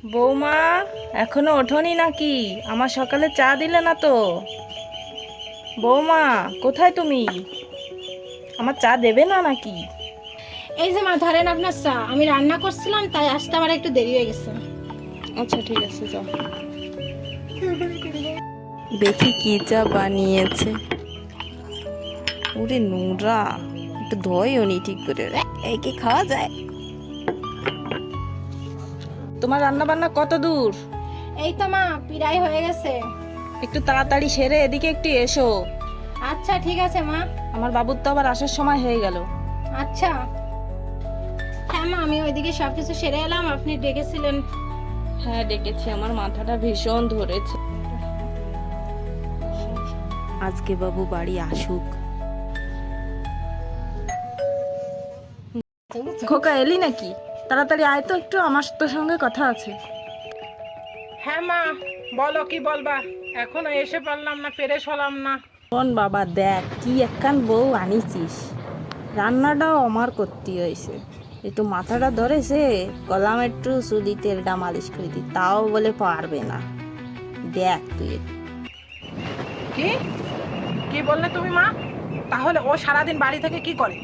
বৌমা, এখনো ওঠোনি নাকি? আমার সকালে চা দিলে না তো। বৌমা, কোথায় তুমি? আমার চা দেবে না নাকি? এই যে মা ধরেন আপনার চা। আমি রান্না করছিলাম, তাই আসতে আমার একটু দেরি হয়ে গেছে। আচ্ছা ঠিক আছে, যাও। দেখি কি চা বানিয়েছে। ওরে নোংরা, একটু ধোয়ও নি ঠিক করে। এই কি খাওয়া যায়? তোমার রান্না বান্না কত দূর? এই তো মা, পিড়াই হয়ে গেছে। একটু তাড়াতাড়ি সেরে এদিকে একটু এসো। আচ্ছা ঠিক আছে মা। আমার বাবুর তো আবার আসার সময় হয়ে গেল। আচ্ছা। হ্যাঁ মা, আমি ওইদিকে সবকিছু সেরে এলাম, আপনি ডেকেছিলেন। হ্যাঁ ডেকেছি, আমার মাথাটা ভীষণ ধরেছে। আজকে বাবু বাড়ি আসুক। খোকা, এলি নাকি? তাড়াতাড়ি আয় তো একটু, আমার তোর সঙ্গে কথা আছে। হ্যাঁ মা, বলো কি বলবা। এখনো এসে পারলাম না, ফ্রেশ হলাম না। শোন বাবা, দেখ কি একখান বউ আনিছিস। রান্নাটাও আমার করতে হয়েছে। একটু মাথাটা ধরেছে, কলাম একটু চুলি তেলটা মালিশ করে দি, তাও বলে পারবে না। দেখ তুই। কি কি বললে তুমি মা? তাহলে ও সারাদিন বাড়ি থেকে কি করে?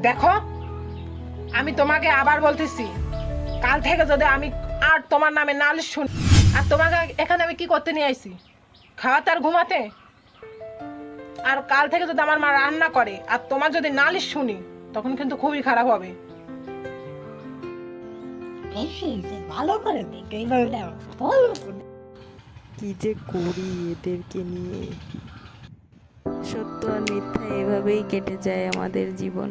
দেখো, আমি তোমাকে আবার বলতেছি, কাল থেকে যদি আমি আর তোমার নামে নালিশ শুনি, আর তোমাকে এখানে আমি কি করতে নিয়ে আইছি? খাওয়াতে আর ঘুমাতে? আর কাল থেকে যদি আমার মা রান্না করে আর তোমার যদি নালিশ শুনি, তখন কিন্তু খুবই খারাপ হবে। ভালো করে দেখে এইভাবে ভালো করে। কি যে করি এদেরকে নিয়ে। সত্য আর মিথ্যা এভাবেই কেটে যায় আমাদের জীবন।